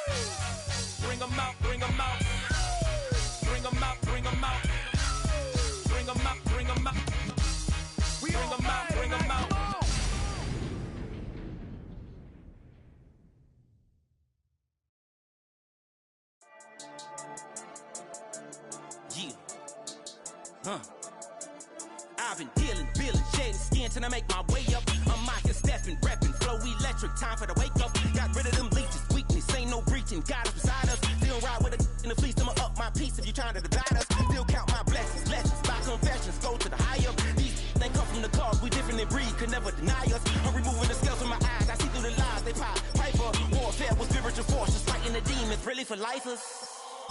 Bring 'em out, bring 'em out. Bring 'em out, bring 'em out. Bring 'em out, bring 'em out. Bring 'em out, bring 'em out. Yeah. I've been dealing, shedding skin till I make my way up. I'm out here stepping, repping, flow electric, time for the wake up. Got rid of them leeches, weakness, ain't no breaching. God is beside us, still ride with a in the fleece. I'ma up my piece if you trying to divide us. Still count my blessings, lessons, by confessions, go to the higher. These they come from the cause, we different in breed, could never deny us. I'm removing the scales from my eyes, I see through the lies they pop. Piper, warfare with spiritual force, just fighting the demons, really for lifers.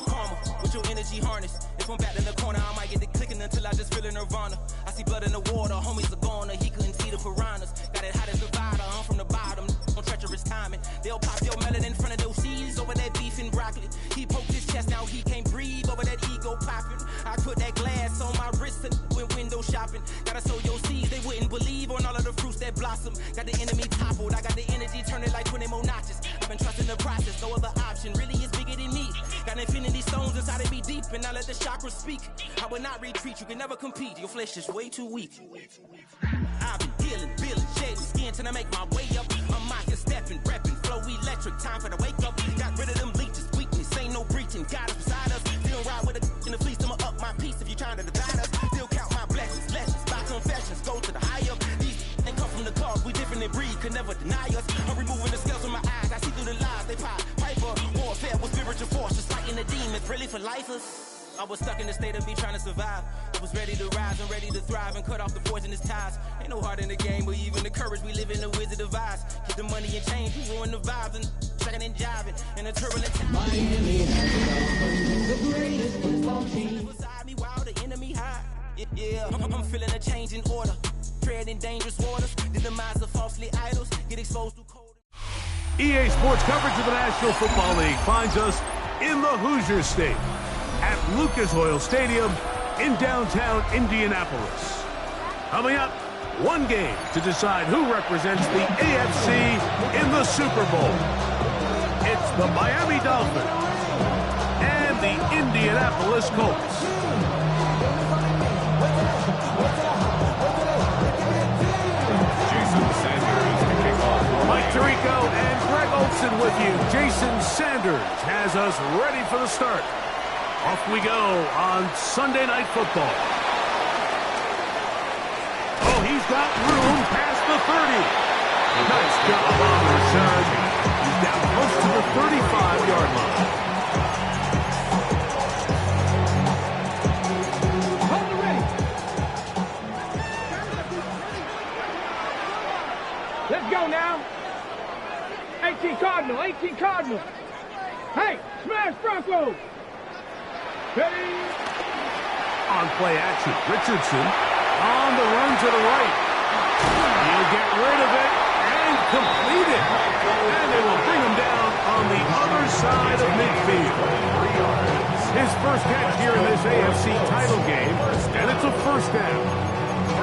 Karma, with your energy harness. If I'm back in the corner, I might get the clicking until I just feel a nirvana. I see blood in the water, homies are gone, he couldn't see the piranhas. Got it hot as Nevada, I'm from the bottom, on treacherous timing. They'll pop your melon in front of those seeds over that beef and broccoli. He poked his chest, now he can't breathe over that ego popping. I put that glass on my wrist and went window shopping. Gotta sow your seeds, they wouldn't believe on all of the fruits that blossom. Got the enemy toppled, I got the energy turning like 20 more notches. I've been trusting the process, no other option really is bigger than me. Got infinity stones inside of me deep, and I let the chakras speak. I will not retreat, you can never compete, your flesh is way too weak. I've been dealing, shedding skin till I make my way up. I'm out here stepping, repping, flow electric, time for the wake up. Got rid of them leeches, weakness, ain't no breaching. God is beside us, still ride with a in the fleece. I'ma up my piece if you trying to divide us. Still count my blessings, lessons, by confessions, go to the higher. These ain't come from the cause, we different in breed, could never deny us. I'm removing the scales from my eyes, I see through the lies they pop. Piper, warfare with spiritual force, just fighting the demons, really for lifers. I was stuck in the state of me trying to survive. I was ready to rise and ready to thrive and cut off the poisonous ties. Ain't no heart in the game, but even the courage we live in the Wizard of Oz. Get the money and change, we ruin the vibes and second and jiving in a turbulent time. Miami has the greatest football team. Beside me while the enemy hide. Yeah, I'm feeling a change in order. Treading dangerous waters. The demise of falsely idols. Get exposed to cold. EA Sports coverage of the National Football League finds us in the Hoosier State at Lucas Oil Stadium in downtown Indianapolis. Coming up, one game to decide who represents the AFC in the Super Bowl. It's the Miami Dolphins and the Indianapolis Colts. Jason Sanders to kick off. Mike Tirico and Greg Olson with you. Jason Sanders has us ready for the start. Off we go on Sunday Night Football. Oh, he's got room past the 30. Nice job on the return. He's down close to the 35-yard line. Hold it ready. Let's go now. 18 Cardinal, 18 Cardinal. Hey, smash Broncos. Ready? On play action, Richardson on the run to the right. He'll get rid of it and complete it. And they will bring him down on the other side of midfield. His first catch here in this AFC title game, and it's a first down.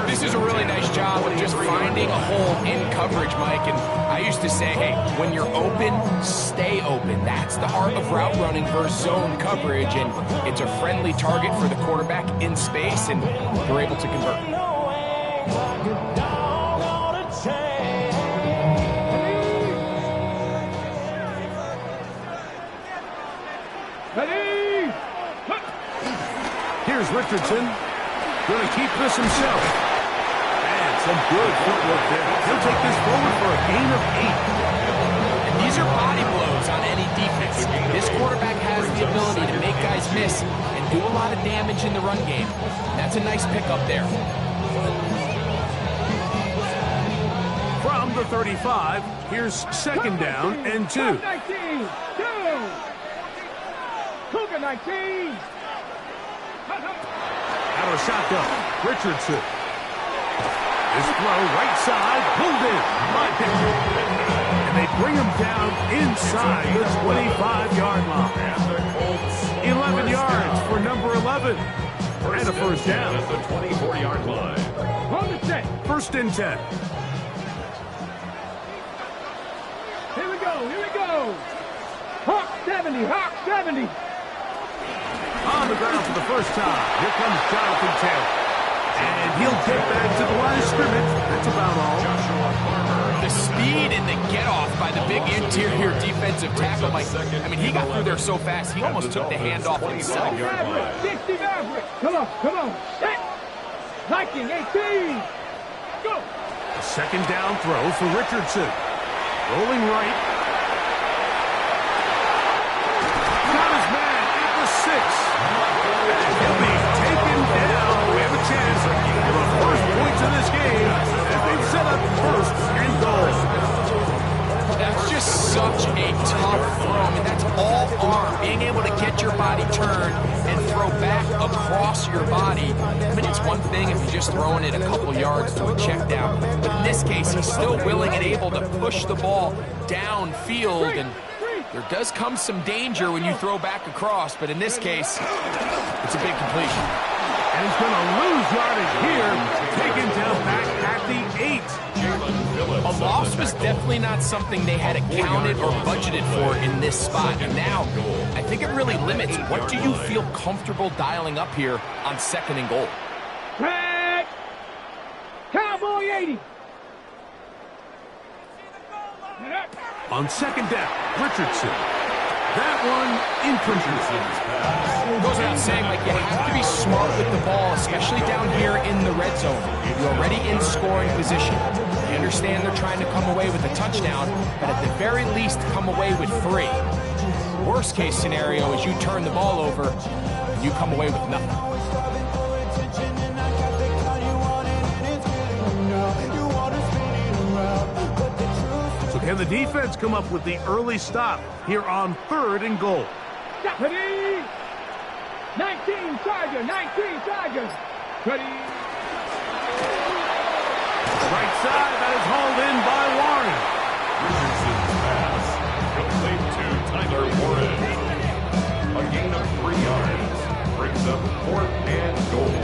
This is a really nice job of just finding a hole in coverage, Mike. And I used to say, hey, when you're open, stay open. That's the art of route running versus zone coverage. And it's a friendly target for the quarterback in space, and they're able to convert. Ready? Here's Richardson. Going to keep this himself. And some good footwork there. He'll take this forward for a gain of 8. And these are body blows on any defense. This quarterback has the ability to make guys miss and do a lot of damage in the run game. That's a nice pickup there. From the 35, here's second down and 2. 19, 2. Cougar 19. Out of shotgun, Richardson. This throw right side, pulled in by Pickett. And they bring him down inside the 25-yard line. 11 yards for number 11. And a first down. At the 24-yard line. Hold the set. First and 10. Here we go. Hawk Hawk 70. On the ground for the first time. Here comes Jonathan Taylor. And he'll get back to the line of scrimmage. That's about all. The speed and the get-off by the big interior defensive tackle, Mike. I mean, he got through there so fast, he almost took the handoff himself. Maverick, 60 Maverick. Come on. Set. Viking 18. Go. A second down throw for Richardson. Rolling right. Got his man at the 6. And he'll be taken down. We have a chance for the first points of this game as they set up first and goal. That's just such a tough throw. I mean, that's all arm. Being able to get your body turned and throw back across your body. I mean, it's one thing if you're just throwing it a couple yards to a check down. But in this case, he's still willing and able to push the ball downfield. And there does come some danger when you throw back across. But in this case, it's a big completion. And he's going to lose yardage here. Taken down back at the 8. A loss was definitely not something they had accounted or budgeted for in this spot. And now, I think it really limits what do you feel comfortable dialing up here on 2nd and goal. Back. Cowboy 80. On 2nd down, Richardson. That one incomplete. Goes without saying, like, you have to be smart with the ball, especially down here in the red zone. You're already in scoring position. I understand they're trying to come away with a touchdown, but at the very least, come away with 3. Worst case scenario is you turn the ball over and you come away with nothing. So can the defense come up with the early stop here on 3rd and goal? Ready. 19 Charger. Ready. Right side, that is hauled in by Warren. Richardson's pass complete to Tyler Warren. A gain of 3 yards brings up 4th and goal.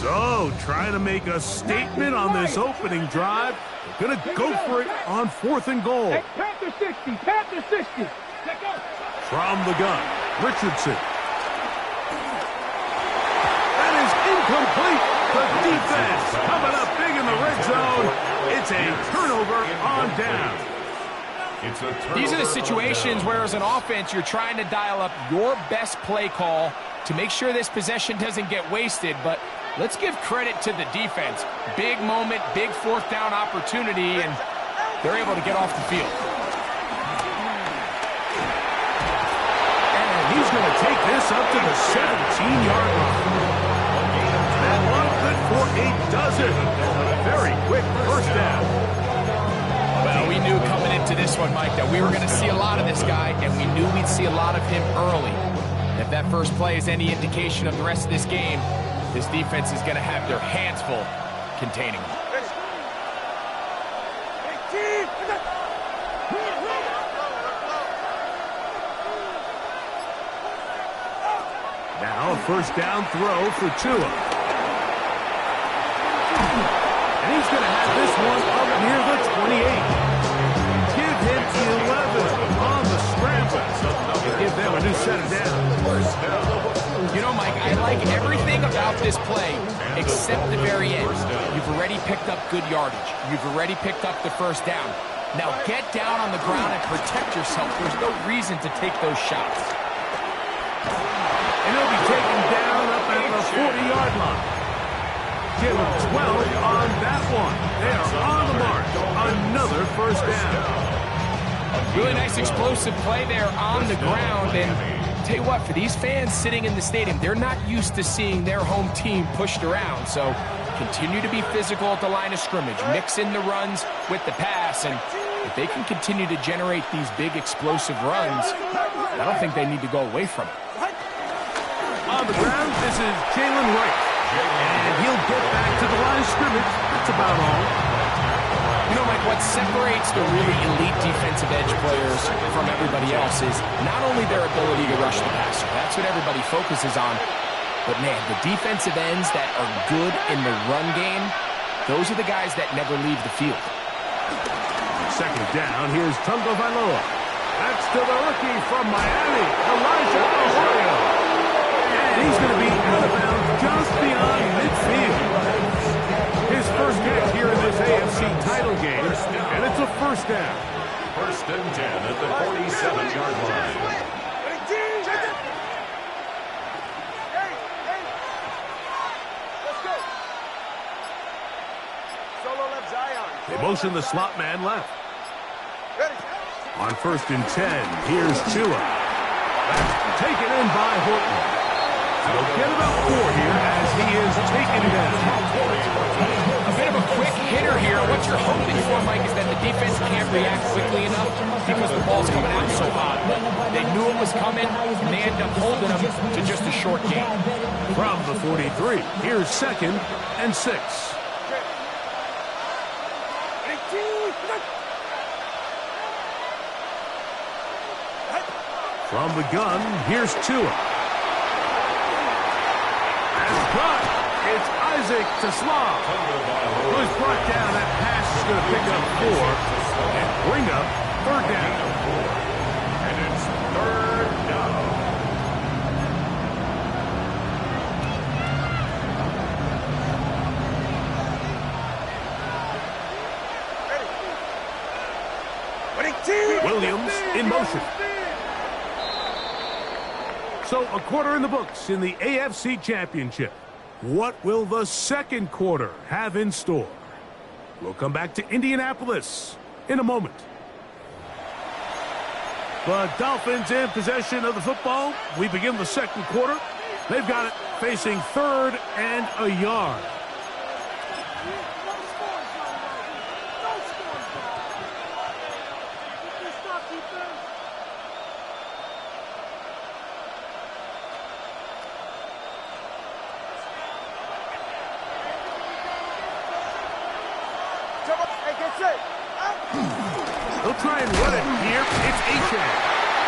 So, trying to make a statement on this opening drive. They're going to go for it on 4th and goal. Hey, Panther 60. Let go. From the gun, Richardson. That is incomplete. The defense coming up big in the red zone. It's a turnover on down. These are the situations where as an offense you're trying to dial up your best play call to make sure this possession doesn't get wasted, but let's give credit to the defense. Big moment, big 4th down opportunity, and they're able to get off the field. And he's going to take this up to the 17-yard line. That one good for a dozen. A very quick first down. Well, we knew coming into this one, Mike, that we were going to see a lot of this guy, and we knew we'd see a lot of him early. If that first play is any indication of the rest of this game, this defense is going to have their hands full containing him. Now a first down throw for Tua. And he's going to have this one up near the 28. Give him 11 on the scramble. Give them a new set of downs. You know, Mike, I like everything about this play except the very end. You've already picked up good yardage. You've already picked up the first down. Now get down on the ground and protect yourself. There's no reason to take those shots. And he'll be taken down up at the 40-yard line. Give him 12 on that one. They are on the mark. Another first down. Really nice explosive play there on the ground. And tell you what, for these fans sitting in the stadium, they're not used to seeing their home team pushed around. So continue to be physical at the line of scrimmage. Mix in the runs with the pass. And if they can continue to generate these big explosive runs, I don't think they need to go away from it. On the ground, this is Jalen Wright. And he'll get back to the line of scrimmage. That's about all. You know, Mike, what separates the really elite defensive edge players from everybody else is not only their ability to rush the passer. That's what everybody focuses on. But, man, the defensive ends that are good in the run game, those are the guys that never leave the field. Second down, here's Tunga Vailoa. That's to the rookie from Miami, Elijah Arroyo. And he's going to be out of bounds just beyond midfield. His first catch here in this AFC title game, and it's a first down. First and 10 at the 47-yard line. They motion the slot man left. On first and 10, here's Tua. That's taken in by Horton. He'll get about 4 here as he is taken down. A bit of a quick hitter here. What you're hoping for, Mike, is that the defense can't react quickly enough because the ball's coming out so hot. They knew it was coming, and they end up holding them to just a short gain. From the 43, here's second and 6. From the gun, here's Tua. And caught. It's Isaac Taslav, who's brought down. That pass is going to pick up 4 and bring up third down. And it's third down. Williams in motion. So a quarter in the books in the AFC Championship. What will the second quarter have in store? We'll come back to Indianapolis in a moment. The Dolphins in possession of the football. We begin the second quarter. They've got it facing third and a yard. They'll try and run it here. It's Achan.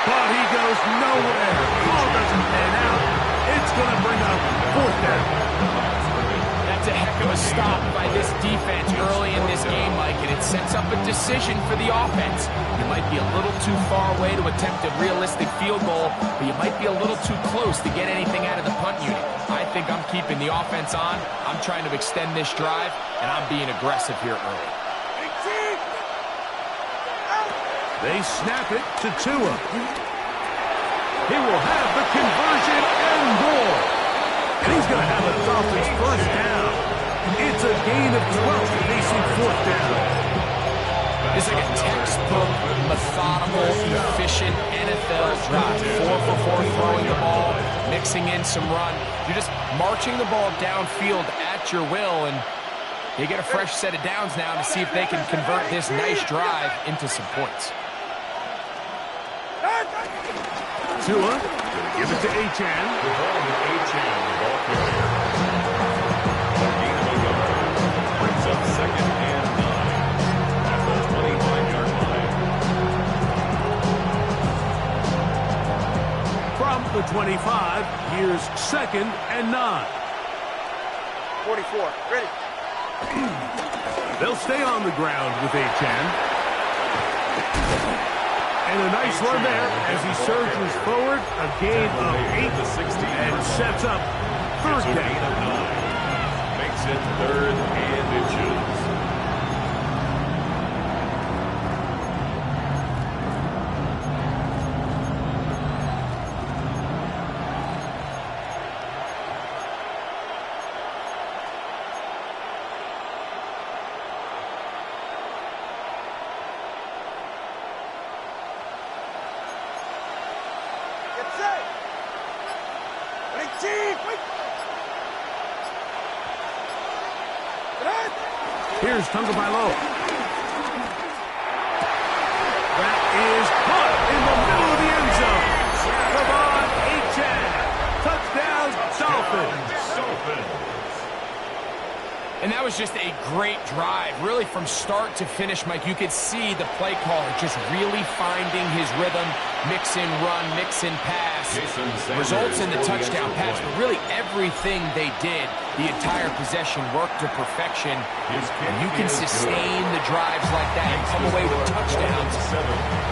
But he goes nowhere. Ball doesn't pan out. It's going to bring up fourth down. That's a heck of a stop by this defense early in this game, Mike, and it sets up a decision for the offense. You might be a little too far away to attempt a realistic field goal, but you might be a little too close to get anything out of the punt unit. I think I'm keeping the offense on. I'm trying to extend this drive, and I'm being aggressive here early. They snap it to Tua. He will have the conversion and more. And he's going to have a Dolphins first down. It's a gain of 12 facing fourth down. It's like a textbook, methodical, efficient NFL drive. 4 for 4 throwing the ball, mixing in some run. You're just marching the ball downfield at your will, and they get a fresh set of downs now to see if they can convert this nice drive into some points. Tua, going to give it to Achan. The ball to Achan, the ball carrier. A gain of 11 brings up second and 9 at the 25-yard line. From the 25, here's second and 9. 44, ready. They'll stay on the ground with Achan. And a nice run there as he surges forward, a gain of 8 and sets up third Gain down. of 9. Makes it third and inches. Here's Tunga Vailoa. That is caught in the middle of the end zone. Devon Achan. Touchdown, Dolphins. And that was just a great drive. Really, from start to finish, Mike, you could see the play caller just really finding his rhythm, mix and run, mix and pass. Results in the touchdown pass, but really everything they did, the entire possession worked to perfection. And you can sustain the drives like that and come away with touchdowns.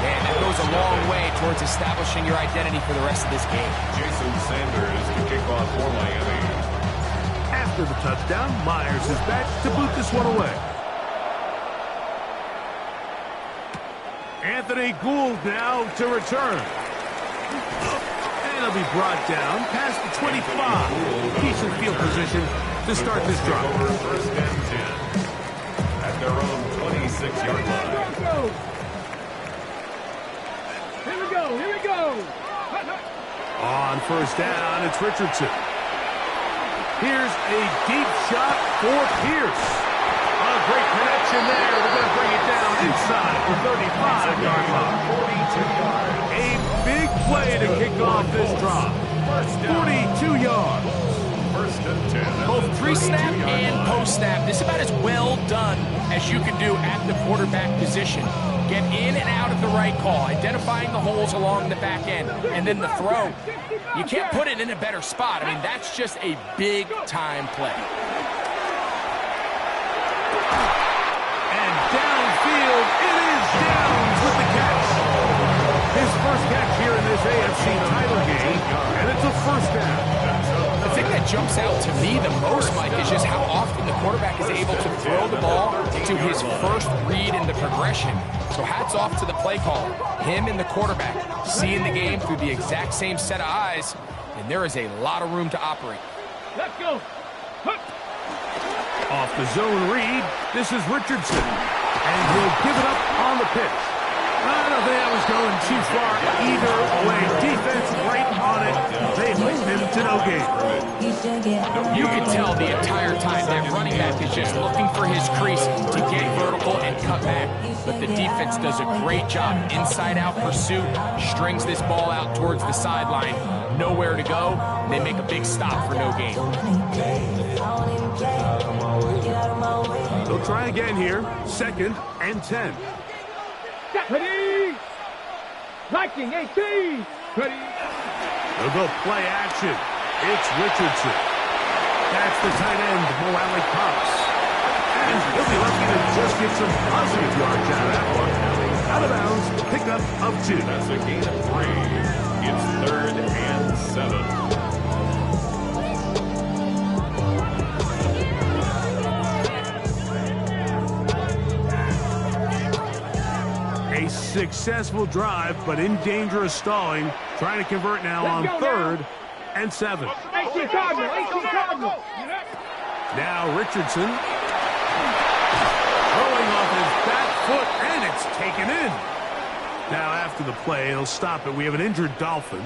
Man, that goes a long way towards establishing your identity for the rest of this game. Jason Sanders to kick off for Miami. After the touchdown, Myers is back to boot this one away. Anthony Gould now to return. And he'll be brought down past the 25. Decent field position to start this drive. First and 10 at their own 26-yard line. Here we go, here we go. On first down, it's Richardson. Here's a deep shot for Pierce. A great connection there. They're going to bring it down inside the 35-yard line. 42 yards. A big play to kick off this drive. 42 yards. First and 10. Both pre-snap and post-snap. This is about as well done as you can do at the quarterback position. Get in and out of the right call, identifying the holes along the back end, and then the throw. You can't put it in a better spot. I mean, that's just a big-time play. And downfield, it is Downs with the catch. His first catch here in this AFC title game, and it's a first down. The thing that jumps out to me the most, Mike, is just how often the quarterback is able to throw the ball to his first read in the progression. So hats off to the play caller. Him and the quarterback seeing the game through the exact same set of eyes, and there is a lot of room to operate. Let's go. Off the zone read, this is Richardson. And he'll give it up on the pitch. I don't think that was going too far either way. Defense right on it. They hold him to no gain. You can tell the entire time that running back is just looking for his crease to get vertical and cut back. But the defense does a great job. Inside-out pursuit, strings this ball out towards the sideline. Nowhere to go. And they make a big stop for no gain. They'll try again here. 2nd and 10. Ready. Liking 18. Ready. They'll go play action. It's Richardson. That's the tight end, Morale Cox. And he'll be lucky to just get some positive yards out of that one. Out of bounds, pickup of 2. That's a gain of 3. It's 3rd and 7. A successful drive, but in danger of stalling. Trying to convert now on 3rd and 7. 18 Cardinal, 18 Cardinal. Now Richardson. Throwing off his back foot, and it's taken in. Now after the play, he'll stop it. We have an injured Dolphin.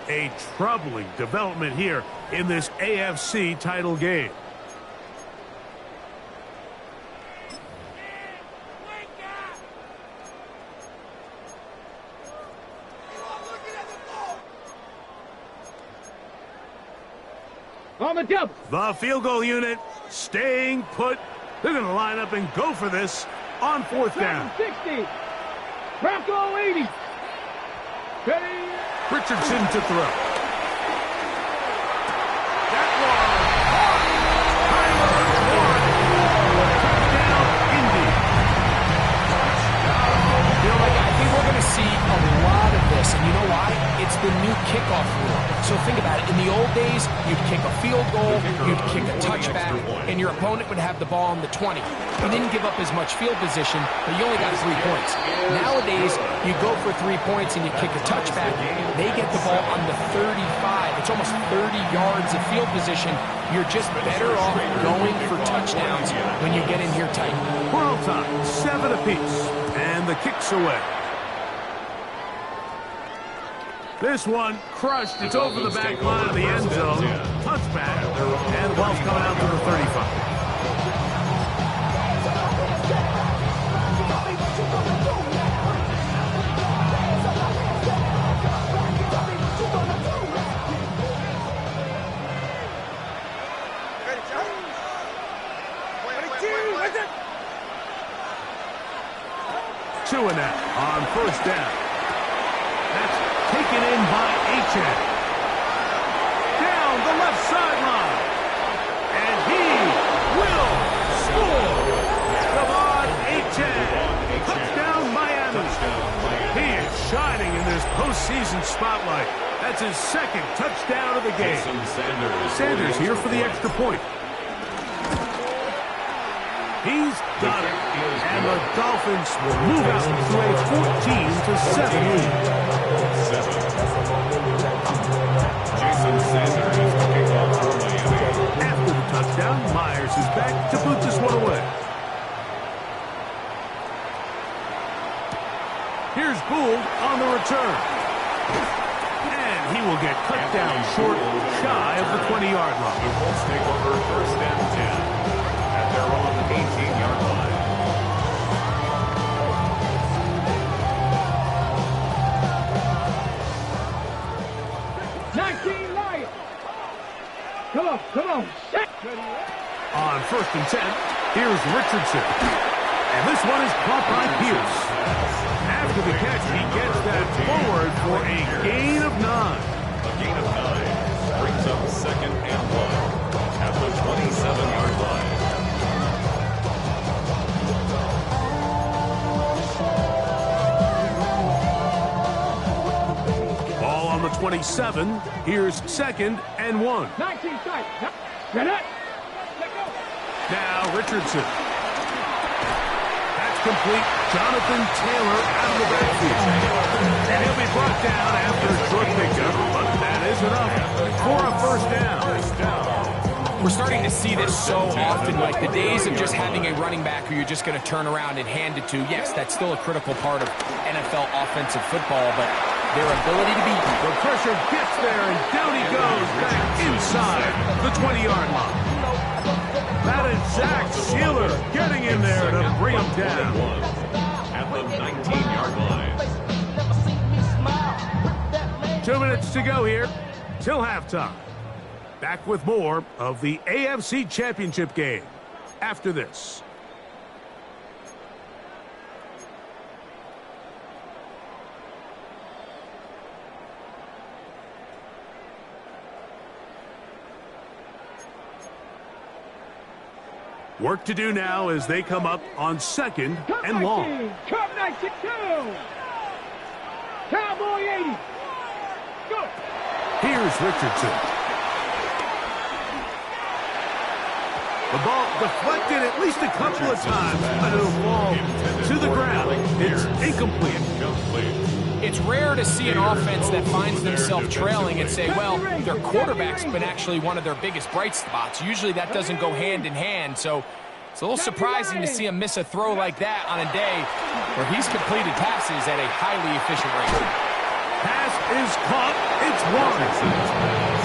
A troubling development here in this AFC title game. On the double. The field goal unit staying put. They're going to line up and go for this on 4th down. 60. Bronco 80. Ready. Richardson to throw. That I think we're going to see a lot of this, and you know why? It's the new kickoff rule. So think about it. In the old days, you'd kick a field goal, you'd kick a touchback, and your opponent would have the ball on the 20. You didn't give up as much field position, but you only got 3 points. Nowadays, you go for 3 points and you kick a touchback. They get the ball on the 35. It's almost 30 yards of field position. You're just better off going for touchdowns when you get in here tight. World time, 7 apiece, and the kick's away. This one crushed. It's over the back line of the end zone. Touchback. And the ball's coming out to the 35. Two and out on first down. That's taken in by Achane. Down the left sideline. And he will score. Come on, Achane. Touchdown, Miami. He is shining in this postseason spotlight. That's his second touchdown of the game. Sanders here for the extra point. He's got it. And the Dolphins will move out to a 14-7 lead. Jason Sanders is kicking off for Miami. After the touchdown, Myers is back to boot this one away. Here's Gould on the return. And he will get cut down short, shy of the 20-yard line. The Colts take over first and 10 at their own 18-yard line. Come on. On first and 10, here's Richardson. And this one is caught by Pierce. After the catch, he gets that forward for a gain of 9. A gain of 9 brings up second and 1 at the 27-yard line. Ball on the 27. Here's second and 1. 19 strike. Get it. Now Richardson. That's complete. Jonathan Taylor out of the backfield. And he'll be brought down after a short pickup, but that is enough for a first down. We're starting to see this so often, like the days of just having a running back who you're just going to turn around and hand it to. Yes, that's still a critical part of NFL offensive football, but their ability to be... The pressure gets there, and down he goes back inside the 20-yard line. That is Zach Sealer getting in there to bring him down. At the 19-yard line. 2 minutes to go here till halftime. Back with more of the AFC Championship game after this. Work to do now as they come up on second and long. Come 92. Cowboy 80. Go. Here's Richardson. The ball deflected at least a couple of times, but it'll fall to the ground. It's incomplete. It's rare to see an offense that finds themselves trailing and say, well, their quarterback's been actually one of their biggest bright spots. Usually that doesn't go hand in hand, so it's a little surprising to see him miss a throw like that on a day where he's completed passes at a highly efficient rate. Pass is caught. It's one.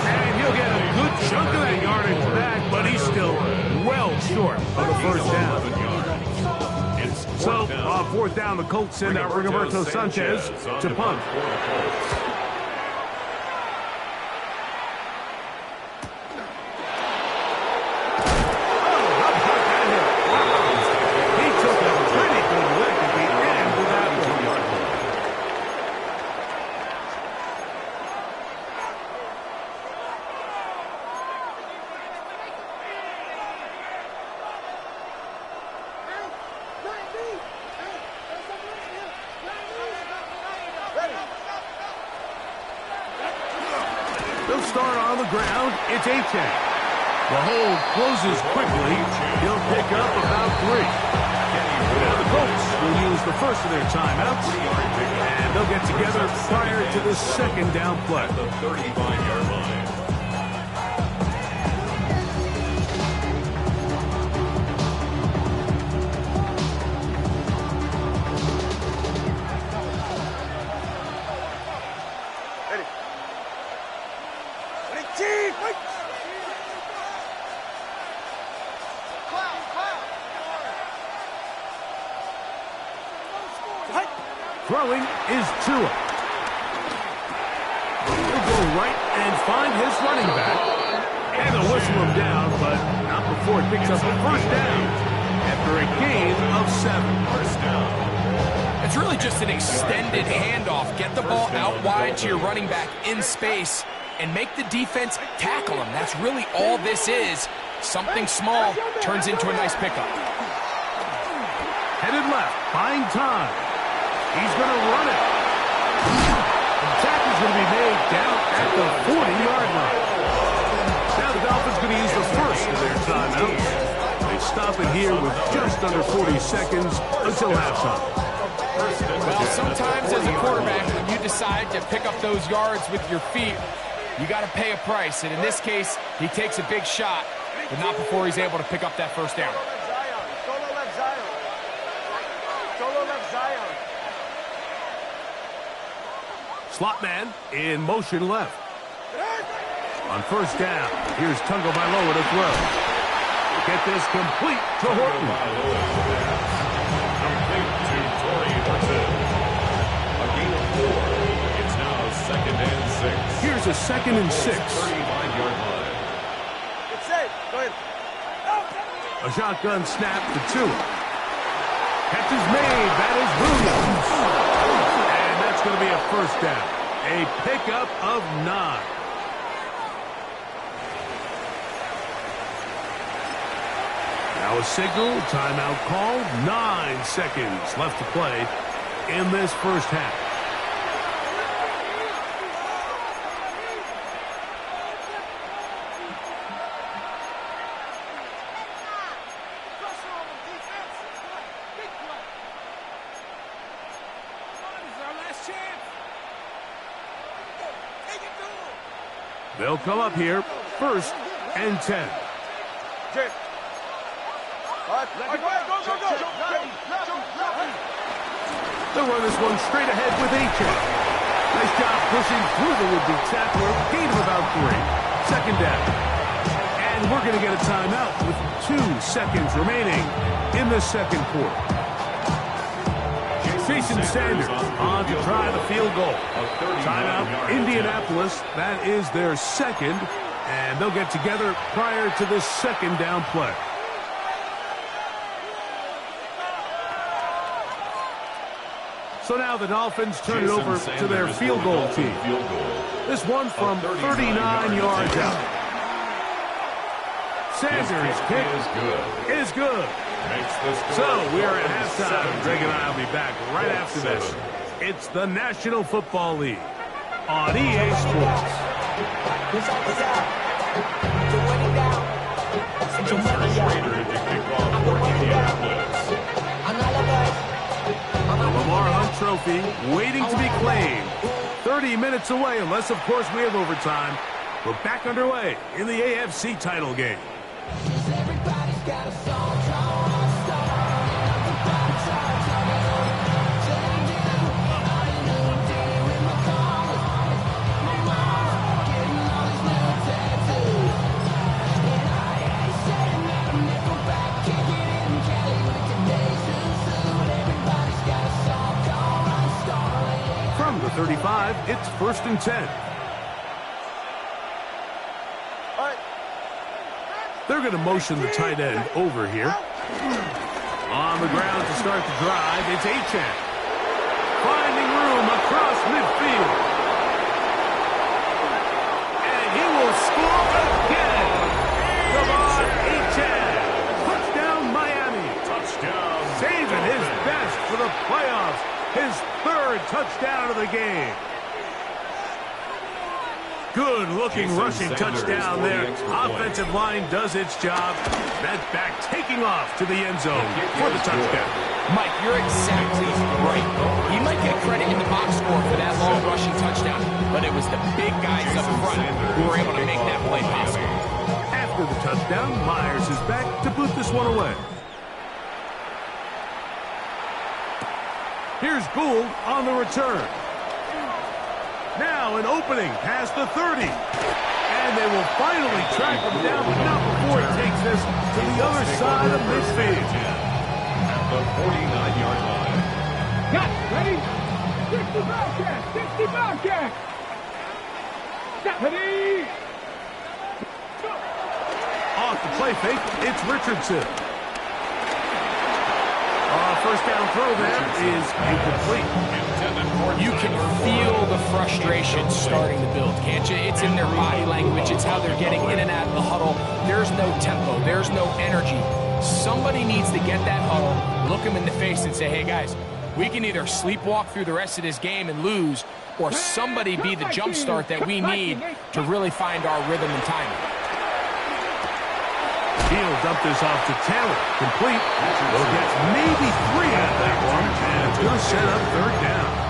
And he'll get a good chunk of that yardage back, but he's still well short of the first down. So, on fourth down, the Colts send out Rigoberto Sanchez to punt. He took a pretty good lick at the end of that one. They'll start on the ground. It's Achane. The hold closes quickly. He'll pick up about 3. Now the Colts will use the first of their timeouts, and they'll get together prior to the second down play. The 35-yard line. Throwing is Tua. He'll go right and find his running back. And they'll whistle him down, but not before it picks up a first down. after a gain of 7. First down. It's really just an extended handoff. Get the ball out wide to your running back in space and make the defense tackle him. That's really all this is. Something small turns into a nice pickup. Headed left, buying time. He's going to run it. The tackle's going to be made down at the 40-yard line. Now the Dolphins going to use the first of their timeouts. They stop it here with just under 40 seconds until halftime. Well, sometimes as a quarterback, when you decide to pick up those yards with your feet, you got to pay a price. And in this case, he takes a big shot, but not before he's able to pick up that first down. Slot man in motion left. On first down, here's Tagovailoa to throw. Get this complete to Horton. Complete to Torrey Horton. A gain of 4. It's now 2nd and 6. Here's a 2nd and 6. 35-yard line. It's safe. Go ahead. A shotgun snap to Tua. Catch is made. That is Williams. And that's going to be a first down. A pickup of 9. Now a signal, timeout called. 9 seconds left to play in this first half. They'll come up here, 1st and 10. They'll run this one straight ahead with H.A. Nice job pushing through the would-be tackler. Gain of about 3. 2nd down. And we're going to get a timeout with 2 seconds remaining in the second quarter. Jason Sanders on to try the field goal. Timeout, Indianapolis. That is their 2nd. And they'll get together prior to this 2nd down play. So now the Dolphins turn it over to their field goal team. This one from 39 yards out. Sanders' kick is good. So we are at halftime. Greg and I will be back right after this. It's the National Football League on EA Sports. The Lamar Hunt Trophy waiting to be claimed. 30 minutes away, unless, of course, we have overtime. We're back underway in the AFC title game. From the 35, it's 1st and 10. They're going to motion the tight end over here. On the ground to start the drive, it's Achane. Finding room across midfield. And he will score again. Come on, Achane. Touchdown, Miami. Touchdown. Saving his best for the playoffs. His 3rd touchdown of the game. Good-looking rushing touchdown there. Offensive line does its job. That back taking off to the end zone for the touchdown. Mike, you're exactly right. He might get credit in the box score for that long rushing touchdown, but it was the big guys up front who were able to make that play possible. After the touchdown, Myers is back to boot this one away. Here's Gould on the return. Now an opening past the 30. And they will finally track him down, but not before he takes this to the other side of midfield. At the 49-yard line. Got ready. 60 Bobcat. 60 Bobcat. Ready. Off the play fake, it's Richardson. first down throw there is incomplete. You can feel the frustration starting to build, can't you? It's in their body language. It's how they're getting in and out of the huddle. There's no tempo. There's no energy. Somebody needs to get that huddle, look them in the face and say, hey, guys, we can either sleepwalk through the rest of this game and lose, or somebody be the jump start that we need to really find our rhythm and timing. He'll dump this off to Taylor. Complete. We'll get maybe 3 out of that one, and it's going to set up third down.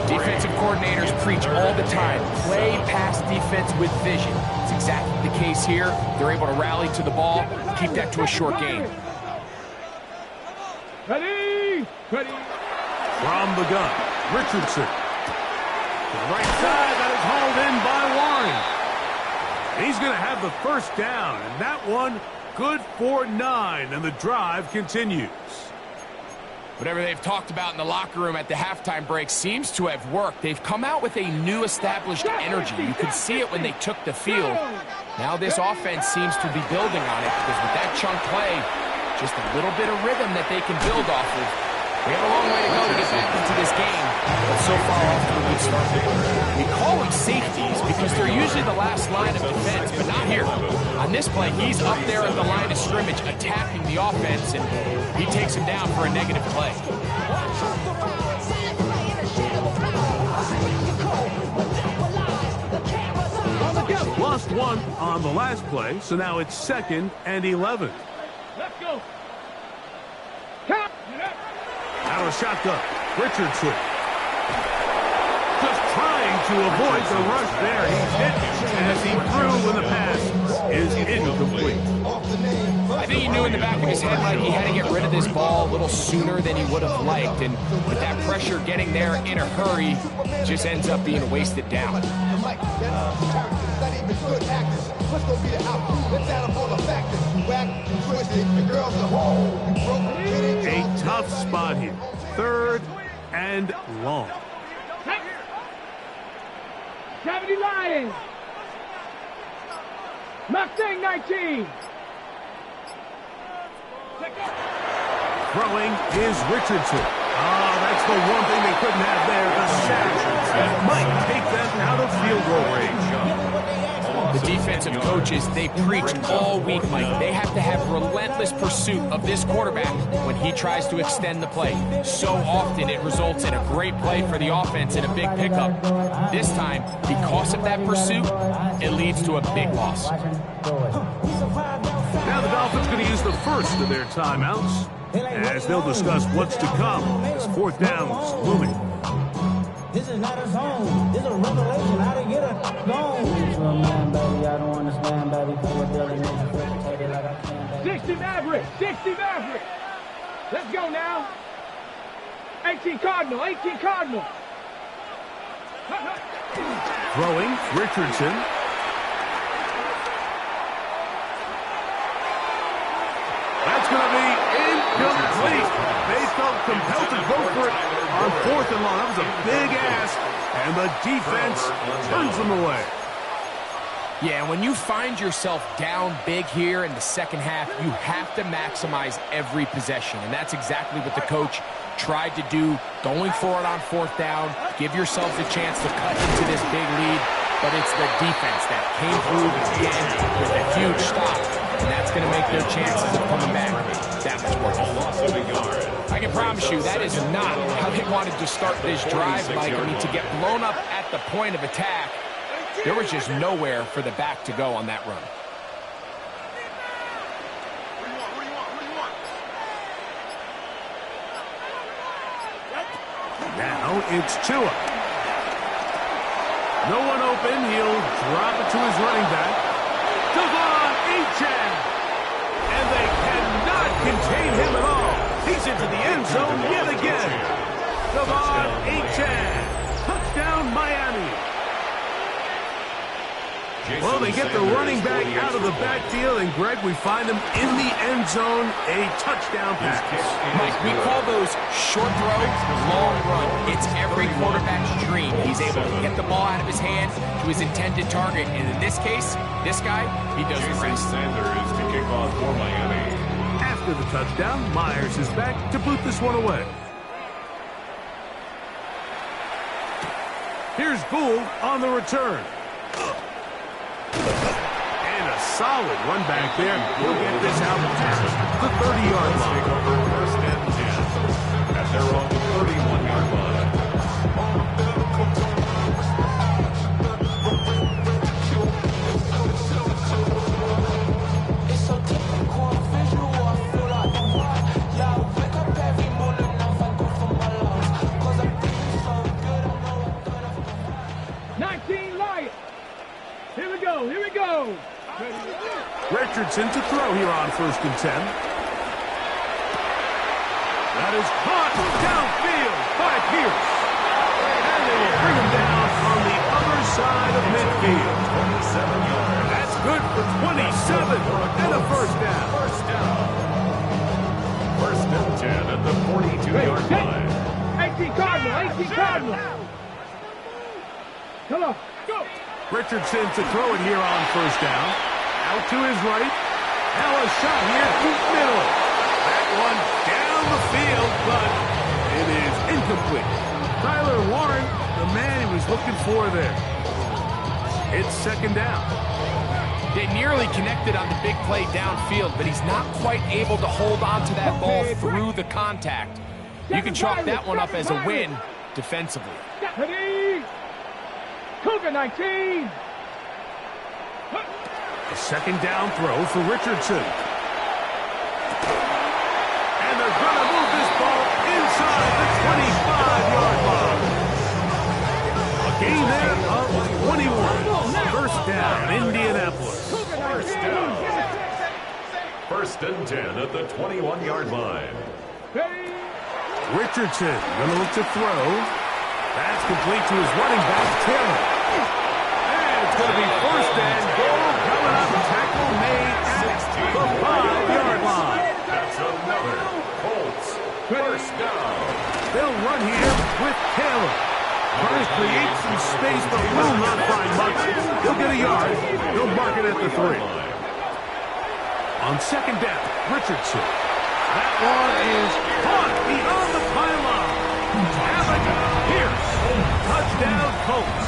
Defensive coordinators preach all the time, play pass defense with vision. It's exactly the case here. They're able to rally to the ball, keep that to a short game. Ready? Ready? From the gun, Richardson. To the right side, that is hauled in by Warren. He's going to have the first down, and that one good for 9, and the drive continues. Whatever they've talked about in the locker room at the halftime break seems to have worked. They've come out with a new established energy. You could see it when they took the field. Now this offense seems to be building on it because with that chunk play, just a little bit of rhythm that they can build off of. We have a long way to go to get back into this game, but so far off to a good start. We call them safeties because they're usually the last line of defense, but not here. On this play, he's up there at the line of scrimmage attacking the offense, and he takes him down for a negative play. Lost 1 on the last play, so now it's 2nd and 11. Let's go. Count. Out of shotgun, Richardson. Just trying to avoid the rush there. He's hit as he threw when the pass is incomplete. I think he knew in the back of his head like he had to get rid of this ball a little sooner than he would have liked. And with that pressure getting there in a hurry, just ends up being a wasted down. A tough spot here. 3rd and long. 70 Lions. Mustang 19. Throwing is Richardson. That's the one thing they couldn't have there. The sack that might take them out of field goal range. The defensive coaches, they preach all week, Mike. They have to have relentless pursuit of this quarterback when he tries to extend the play. So often it results in a great play for the offense and a big pickup. This time, because of that pursuit, it leads to a big loss. Now the Dolphins going to use the first of their timeouts as they'll discuss what's to come as 4th down's looming. This is not a zone. This is a revelation. How to get a zone. Man, baby, I don't understand, baby. 60 Maverick. 60 Maverick. Let's go now. 18 Cardinal. 18 Cardinal. Throwing, Richardson. That's going to be incomplete. They felt compelled to go for it on 4th and long. That was a big ask, and the defense turns them away. Yeah, when you find yourself down big here in the second half, you have to maximize every possession, and that's exactly what the coach tried to do, going for it on 4th down, give yourselves a chance to cut into this big lead, but it's the defense that came through again with a huge stop, and that's going to make their chances of coming back that much more difficult. I can promise you that is not how they wanted to start this drive, Mike. I mean, to get blown up at the point of attack, there was just nowhere for the back to go on that run. Now it's Tua. No one open. He'll drop it to his running back. Devon Achane. And they cannot contain him at all. He's into the end zone yet again. Devon Achane. Touchdown, Miami. Well, they get the running back out of the backfield, and Greg, we find him in the end zone, a touchdown pass. Mike, we call those short throw, long run. It's every quarterback's dream. He's able to get the ball out of his hand to his intended target, and in this case, this guy, he does the rest. Sanders to kick off for Miami. After the touchdown, Myers is back to boot this one away. Here's Gould on the return. And a solid run back there. He'll get this out past the 30-yard line. Take over first and 10 at their own 31-yard line. Here we go. Richardson to throw here on first and 10. That is caught downfield by Pierce. And they will bring him down on the other side of midfield. 27 yards. That's good for 27 and a first down. First and 10 at the 42-yard line. 18 Cardinal, 18 Cardinal. Come on, go. Richardson to throw it here on first down. Out to his right. Now a shot here deep middle. That one down the field, but it is incomplete. Tyler Warren, the man he was looking for there. It's second down. They nearly connected on the big play downfield, but he's not quite able to hold on to that ball through the contact. You can chalk that one up as a win defensively. Ready? Cougar 19. A second down throw for Richardson. And they're going to move this ball inside the 25-yard line. A gain there of 21. First down, Indianapolis. First and 10 at the 21-yard line. Richardson going to look to throw. That's complete to his running back, Taylor. And it's going to be first and goal coming up. Tackle made at the 5-yard line. That's another Colts first down. They'll run here with Taylor. Trying to create some space, but will not find much. He'll get a yard. He'll mark it at the 3. On second down, Richardson. That one is caught beyond the pylon. Abbott, Pierce, touchdown Colts.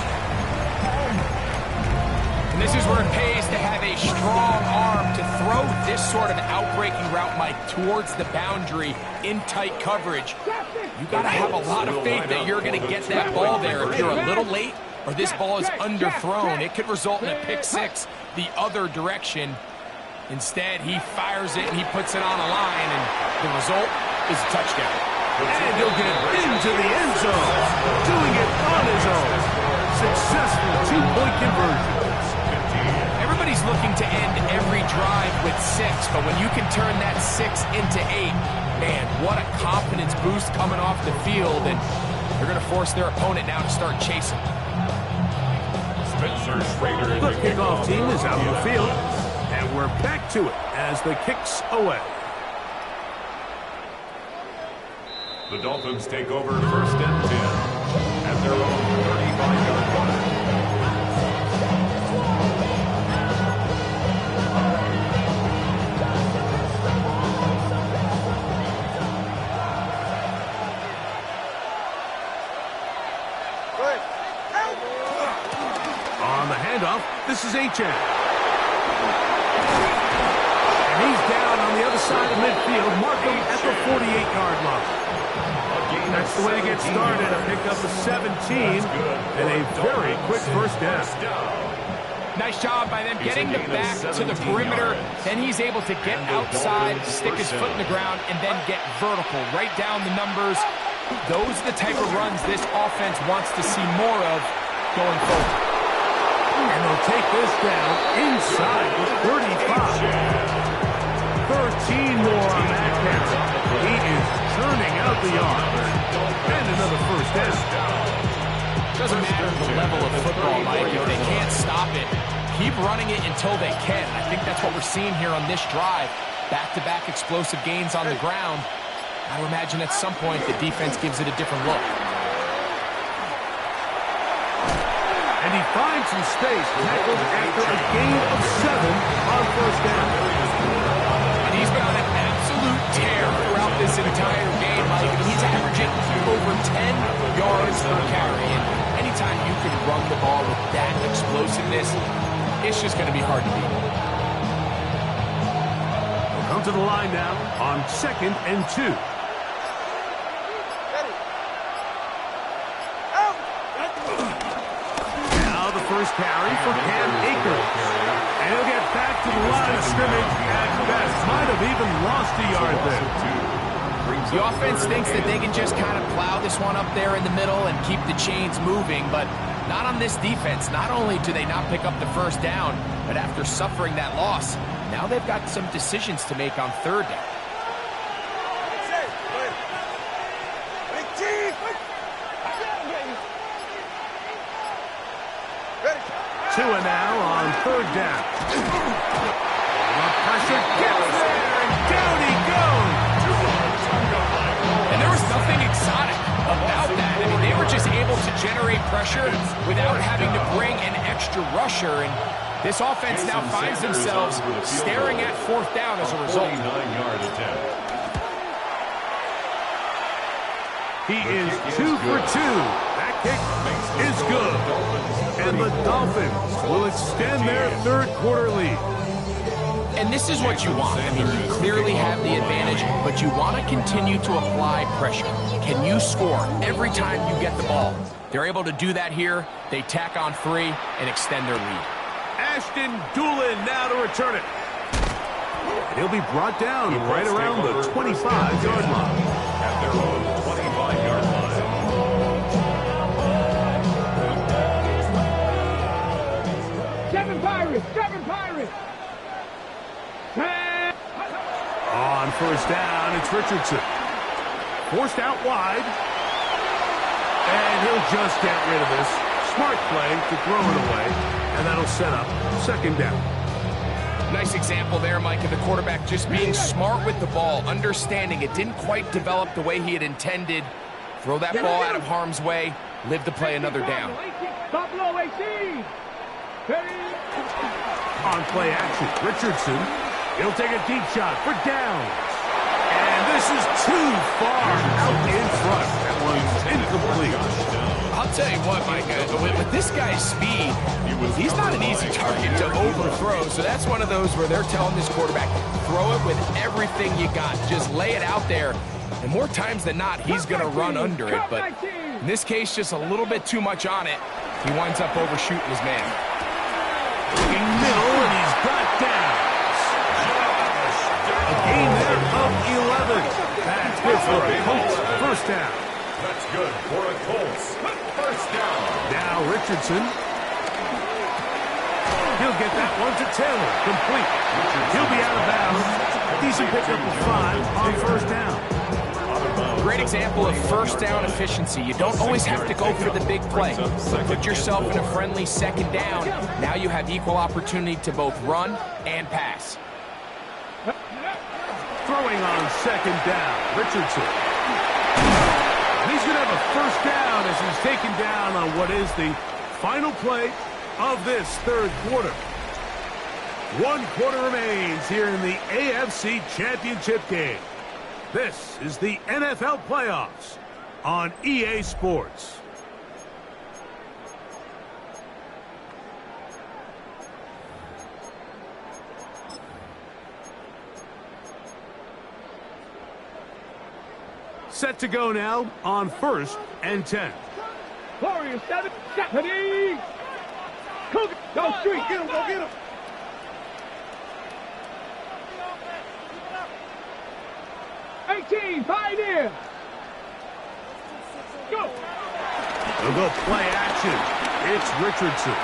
And this is where it pays to have a strong arm to throw this sort of outbreaking route, Mike, towards the boundary in tight coverage. You got to have a lot of faith that you're going to get that ball there. If you're a little late or this ball is underthrown, it could result in a pick six the other direction. Instead, he fires it and he puts it on a line, and the result is a touchdown. And he'll get into the end zone, doing it on his own. Successful two-point conversion. Everybody's looking to end every drive with 6, but when you can turn that 6 into 8, man, what a confidence boost coming off the field, and they're going to force their opponent now to start chasing. The kickoff team is out on the field, and we're back to it as the kick's away. The Dolphins take over first and 10 at their own 35-yard line. On the handoff, this is Achane. And he's down on the other side of midfield, marking at the 48-yard line. That's the way to get started. A pickup of 17 and a very quick first down. Nice job by them getting the back to the perimeter. Then he's able to get outside, stick his foot in the ground, and then get vertical. Right down the numbers. Those are the type of runs this offense wants to see more of going forward. And they'll take this down inside the 35. 13 more on that carry. He is churning out the yard. And another first down. Doesn't matter the level of football, Mike. If they can't stop it, keep running it until they can. I think that's what we're seeing here on this drive. Back-to-back explosive gains on the ground. I would imagine at some point the defense gives it a different look. And he finds some space, tackled after a gain of 7 on first down. And he's been on an absolute per carry. And anytime you can run the ball with that explosiveness, it's just going to be hard to beat. We'll come to the line now on 2nd and 2. Now the first carry for Cam Akers. And he'll get back to the line of scrimmage at best. Might have even lost a yard there. The offense thinks that they can just kind of plow this one up there in the middle and keep the chains moving, but not on this defense. Not only do they not pick up the first down, but after suffering that loss, now they've got some decisions to make on 3rd down. Tua now on 3rd down. The pressure gets there, and down he goes. And there was nothing exotic about that. I mean, they were just able to generate pressure without having to bring an extra rusher. And this offense now finds themselves staring at 4th down as a result. 49-yard attempt. He is 2 for 2. That kick is good. And the Dolphins will extend their 3rd quarter lead. And this is what you want. I mean, you clearly have the advantage, but you want to continue to apply pressure. Can you score every time you get the ball? They're able to do that here. They tack on 3 and extend their lead. Ashton Doolin now to return it. And he'll be brought down right around the 25-yard line. At their own 25-yard line. Seven Pirates! On 1st down, it's Richardson. Forced out wide. And he'll just get rid of this. Smart play to throw it away. And that'll set up 2nd down. Nice example there, Mike, of the quarterback just being smart with the ball, understanding it didn't quite develop the way he had intended. Throw that ball out of harm's way, live to play another down. Buffalo 18! On play action, Richardson. He'll take a deep shot for downs. And this is too far out in front. That one's incomplete. I'll tell you what, Mike, with this guy's speed, he's not an easy target to overthrow. So that's one of those where they're telling this quarterback, throw it with everything you got. Just lay it out there. And more times than not, he's going to run under it. But in this case, just a little bit too much on it. He winds up overshooting his man. Looking middle, and he's got down. A gain there of 11. That's good for a Colts. 1st down. That's good for a Colts. 1st down. Now Richardson. He'll get that one to Taylor. Complete. He'll be out of bounds. Decent pickup of 5 on 1st down. Great example of 1st down efficiency. You don't always have to go for the big play. Put yourself in a friendly 2nd down. Now you have equal opportunity to both run and pass. Throwing on 2nd down, Richardson. And he's going to have a 1st down as he's taken down on what is the final play of this 3rd quarter. 1 quarter remains here in the AFC Championship game. This is the NFL playoffs on EA Sports. Set to go now on 1st and 10. Warriors 7, Stephanie! Cougar, go street, get him, go get him! Pioneer! Go! They'll go play action. It's Richardson.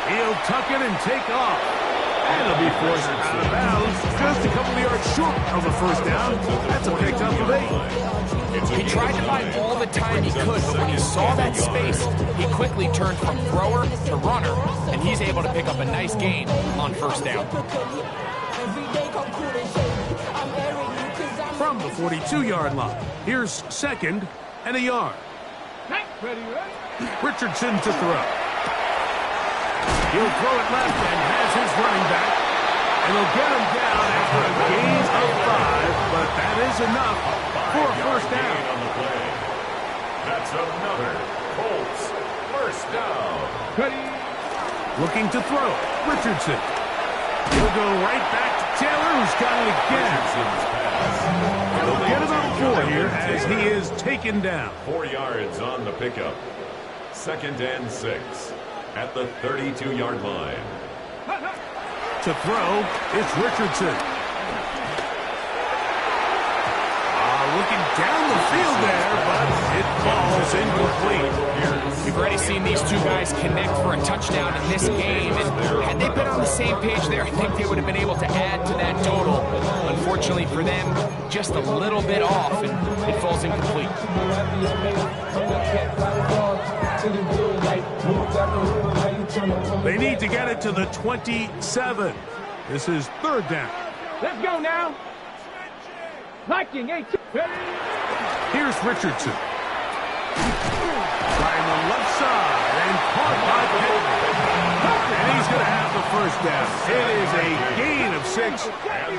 He'll tuck it and take off. And he'll be forced out of bounds. Just a couple of yards short of a 1st down. That's a pickup of 8. He tried to buy all the time he could, but when he saw that space, he quickly turned from thrower to runner, and he's able to pick up a nice gain on 1st down. From the 42-yard line, here's 2nd and a yard. Richardson to throw. He'll throw it left and has his running back. And he'll get him down after a gain of 5, but that is enough for a 1st down. That's another Colts first down. Looking to throw. Richardson. He'll go right back to Taylor, who's got it again. He'll get about 4 here as he is taken down. 4 yards on the pickup. 2nd and 6 at the 32-yard line. To throw, it's Richardson. Looking down the field there, but it falls incomplete. We've already seen these two guys connect for a touchdown in this game, and had they been on the same page there, I think they would have been able to add to that total. Unfortunately for them, just a little bit off, and it falls incomplete. They need to get it to the 27. This is 3rd down. Let's go now. Liking 8. Here's Richardson. Trying the left side and caught by Pittman. And he's going to have the first down. It is a gain of 6.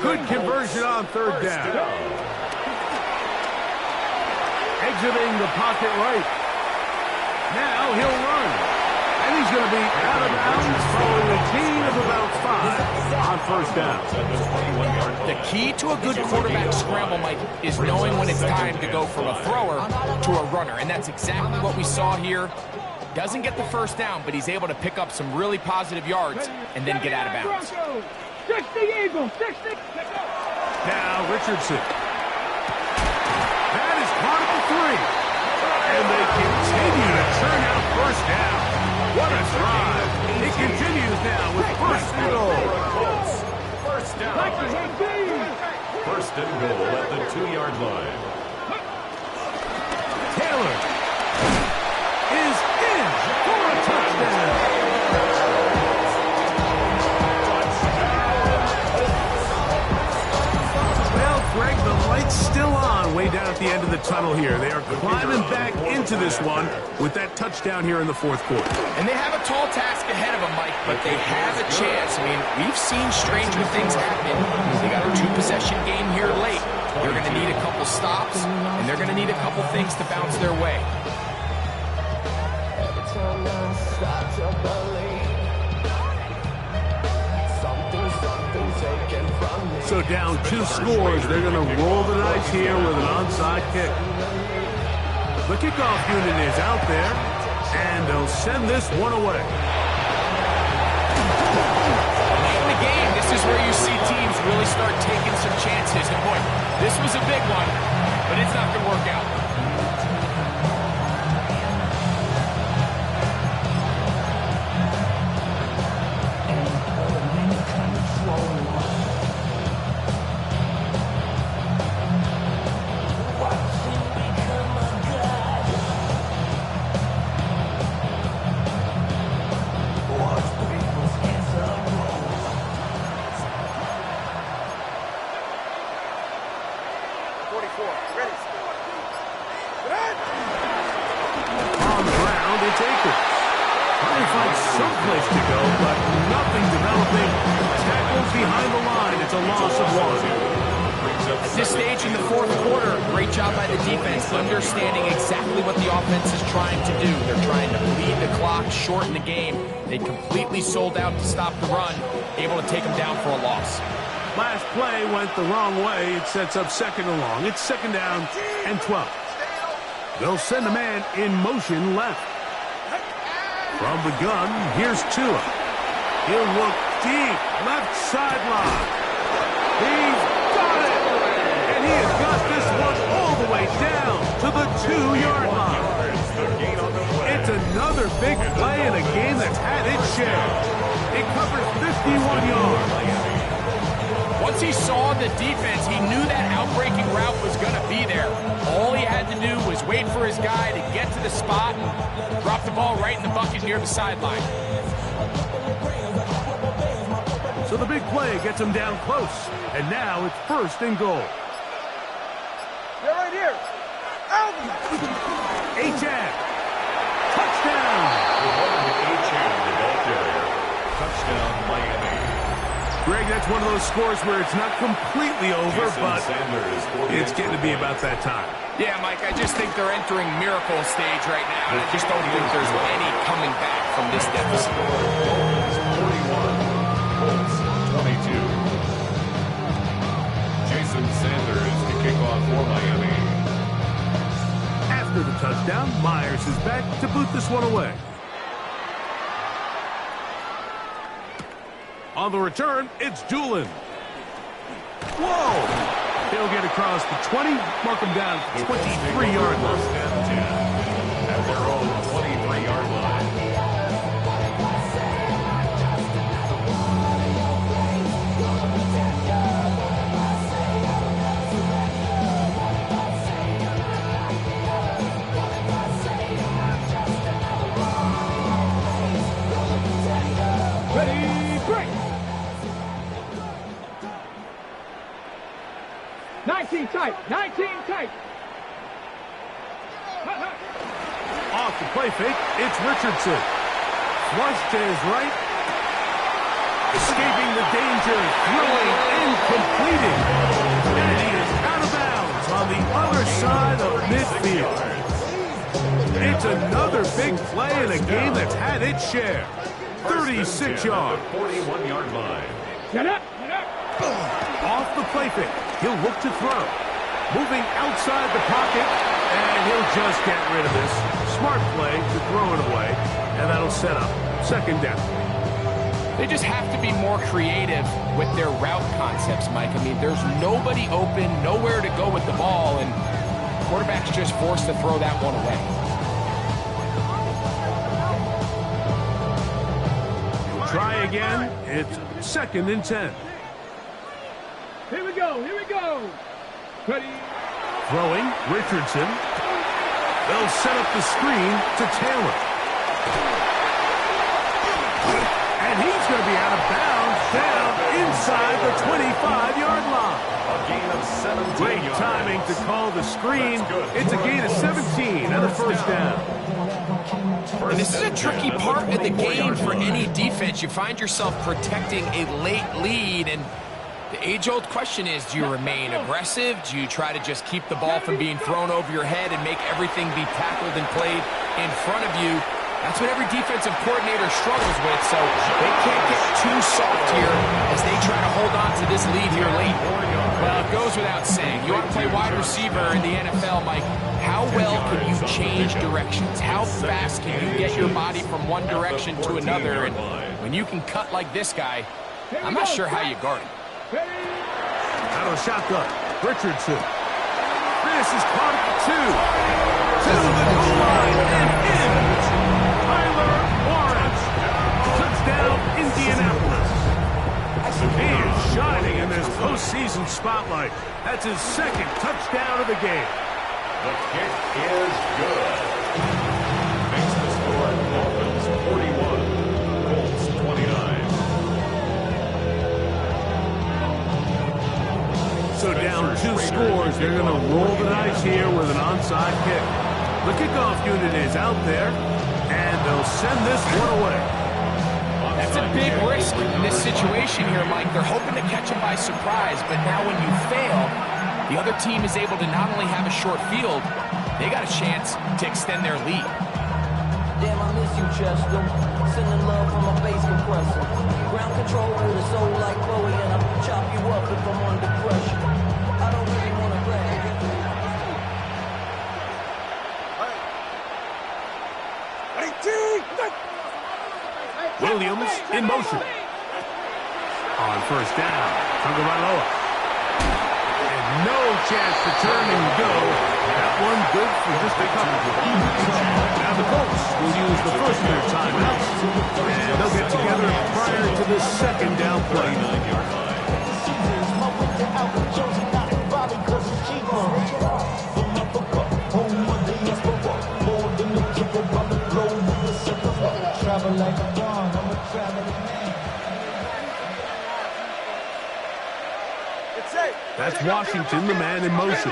Good conversion on 3rd down. Exiting the pocket right. Now he'll run. And he's going to be out of bounds following a gain of about 5 on 1st down. The key to a good quarterback scramble, Mike, is knowing when it's time to go from a thrower to a runner. And that's exactly what we saw here. Doesn't get the first down, but he's able to pick up some really positive yards and then get out of bounds. 60 Eagles, 60. Now Richardson. That is caught at the 3. And they continue to turn out first down. What a drive. It continues now with 1st and goal. First down. 1st and goal at the 2-yard line. Taylor is in for a touchdown. Well, Greg, the light's still on way down at the end of the tunnel here. They are climbing back into this one with that touchdown here in the 4th quarter. And they have a tall task ahead of them, Mike, but they have a chance. I mean, we've seen stranger things happen. They got a 2-possession game here late. They're going to need a couple stops, and they're going to need a couple things to bounce their way. So down 2 scores, they're going to roll the dice here with an onside kick. The kickoff unit is out there, and they'll send this one away. In the game, this is where you see teams really start taking some chances. And boy, this was a big one, but it's not going to work out. On the ground, it's Akers. Trying to find someplace to go, but nothing developing. Tackles behind the line. It's a loss of 1. At this stage in the 4th quarter, great job by the defense, understanding exactly what the offense is trying to do. They're trying to bleed the clock, shorten the game. They completely sold out to stop the run, able to take them down for a loss. Last play went the wrong way. It sets up 2nd and long. It's 2nd down and 12. They'll send a man in motion left. From the gun, here's Tua. He'll look deep, left sideline. He's got it! And he has got this one all the way down to the 2-yard line. It's another big play in a game that's had its share. It covers 51 yards. Once he saw the defense, he knew that outbreaking route was going to be there. All he had to do was wait for his guy to get to the spot and drop the ball right in the bucket near the sideline. So the big play gets him down close. And now it's 1st and goal. They're right here. Achane. Touchdown. Achane, the ball carrier. Touchdown, Miami. Greg, that's one of those scores where it's not completely over, but it's getting to be about that time. Yeah, Mike, I just think they're entering miracle stage right now, and I just don't think there's any coming back from this deficit. Dolphins 41, Colts 22. Jason Sanders to kick off for Miami. After the touchdown, Myers is back to boot this one away. On the return, it's Doolin. Whoa! He'll get across the 20, mark him down at the 23-yard line. First and 10 at their own 23-yard line. Ready, break. 19 tight, 19 tight. Off the play fake, it's Richardson. Flush to his right. Escaping the danger, throwing and completing. And he is out of bounds on the other side of midfield. It's another big play in a game that's had its share. 36 yards. 41-yard line. Get up. Off the play fake. He'll look to throw. Moving outside the pocket, and he'll just get rid of this. Smart play to throw it away, and that'll set up second down. They just have to be more creative with their route concepts, Mike. I mean, there's nobody open, nowhere to go with the ball, and the quarterback's just forced to throw that one away. Try again. It's second and 10. Here we go, here we go. Ready. Throwing, Richardson. They'll set up the screen to Taylor. And he's going to be out of bounds down inside the 25-yard line. A gain of 17 Great yards. timing to call the screen. It's a gain of 17 and a first down. And this is a tricky part of the game for any defense. You find yourself protecting a late lead, and the age-old question is, do you remain aggressive? Do you try to just keep the ball from being thrown over your head and make everything be tackled and played in front of you? That's what every defensive coordinator struggles with, so they can't get too soft here as they try to hold on to this lead here late. Well, it goes without saying. You want to play wide receiver in the NFL, Mike. How well can you change directions? How fast can you get your body from one direction to another? And when you can cut like this guy, I'm not sure how you guard him. Out of shotgun, Richardson. This is caught at 2. To the goal line and in. Tyler Warren. Touchdown, Indianapolis. He is shining in this postseason spotlight. That's his second touchdown of the game. The kick is good. Makes the score Dolphins 41, Colts 29. So down 2 scores, they're going to roll the dice here with an onside kick. The kickoff unit is out there, and they'll send this one away. That's a big risk in this situation here, Mike. They're hoping to catch him by surprise, but now when you fail, the other team is able to not only have a short field, they got a chance to extend their lead. Damn, I miss you, Chester. Sending love from my bass compressor. Ground control with a soul like Bowie, and I'll chop you up if I'm under pressure. I don't really want to brag. Williams in motion. On first down, Tagovailoa. And no chance to turn and go. That one good for just a couple. Now the Colts will use the first of their timeouts. And they'll get together prior to the second down play. 39-yard line. That's Washington, the man in motion.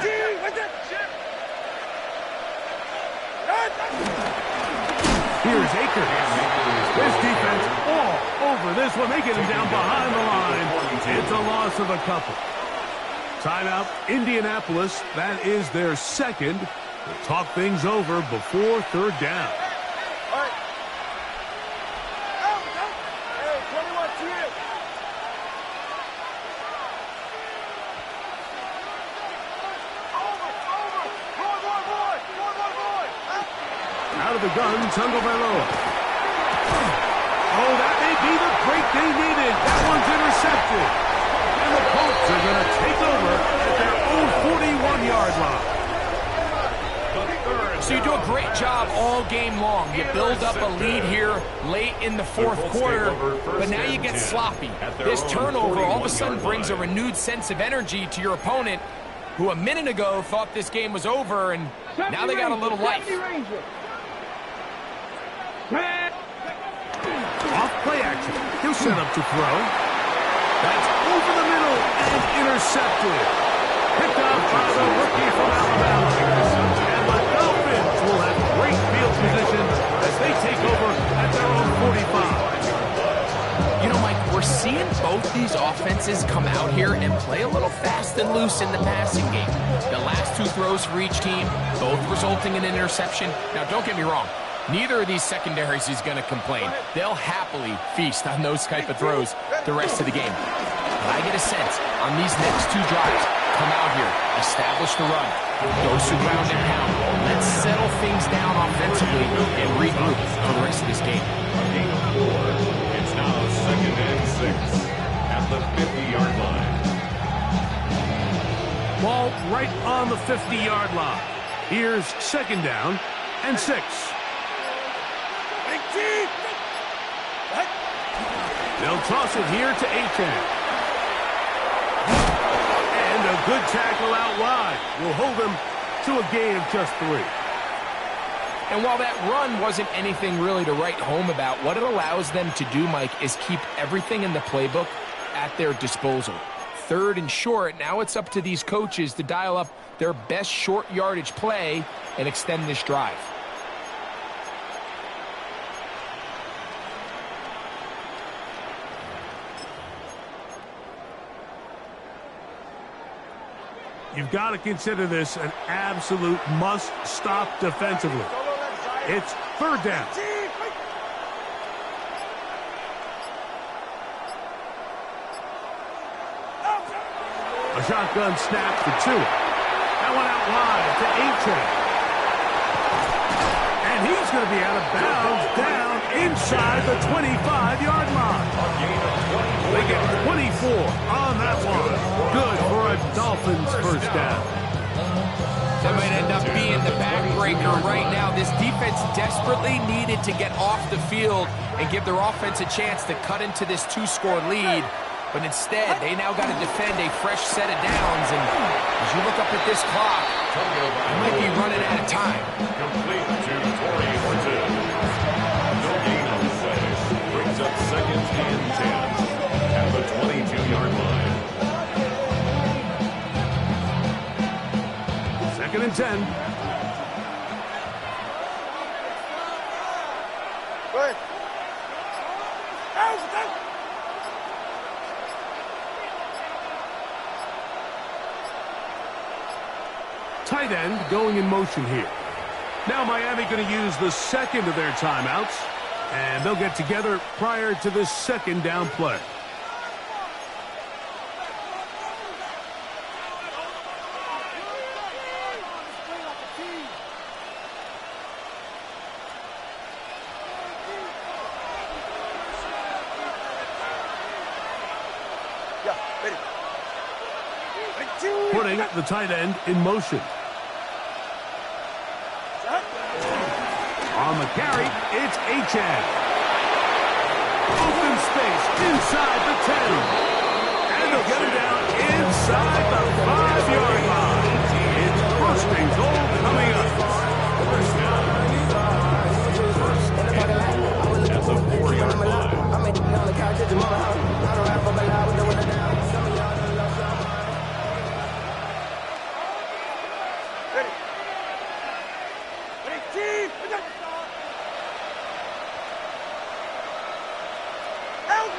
Here's Akers. This defense all recover this one. They get him down behind the line. It's a loss of a couple. Timeout, Indianapolis. That is their second. We'll talk things over before third down. All right. Hey, 21 here. Out of the gun, Tagovailoa. Oh, that may be the break they needed. That one's intercepted. And the Colts are going to take over at their own 41-yard line. So you do a great job all game long. You build up a lead here late in the fourth quarter, but now you get sloppy. This turnover all of a sudden brings a renewed sense of energy to your opponent, who a minute ago thought this game was over, and now they got a little life. Off play action. He'll set up to throw. That's over the middle and intercepted. Picked up by the rookie from Alabama. And the Dolphins will have great field position as they take over at their own 45. You know, Mike, we're seeing both these offenses come out here and play a little fast and loose in the passing game. The last two throws for each team, both resulting in an interception. Now, don't get me wrong. Neither of these secondaries is going to complain. They'll happily feast on those type of throws the rest of the game. But I get a sense on these next two drives, come out here, establish the run, go to ground and pound. Let's settle things down offensively and regroup for the rest of this game. A gain of 4. It's now 2nd and 6 at the 50-yard line. Ball right on the 50-yard line. Here's 2nd down and 6. They'll toss it here to Achane. And a good tackle out wide will hold them to a gain of just 3. And while that run wasn't anything really to write home about, what it allows them to do, Mike, is keep everything in the playbook at their disposal. 3rd and short, now it's up to these coaches to dial up their best short yardage play and extend this drive. You've got to consider this an absolute must-stop defensively. It's 3rd down. A shotgun snap for 2. That one out wide to Achane. And he's going to be out of bounds down inside the 25-yard line. They get 24 on that one. Good for a Dolphins first down. That might end up being the backbreaker right now. This defense desperately needed to get off the field and give their offense a chance to cut into this 2-score lead. But instead, they now got to defend a fresh set of downs. And as you look up at this clock, you might be running out of time. Complete to Torrey Horton. No gain on the play. Brings up 2nd and 10 at the 22-yard line. 2nd and 10. Tight end going in motion here. Now Miami going to use the second of their timeouts, and they'll get together prior to this 2nd down play. Putting the tight end in motion. On the carry, it's Achane. Open space inside the 10. And they'll get him down inside the 5-yard line. It's 1st and goal coming up. At the 4-yard line. Help!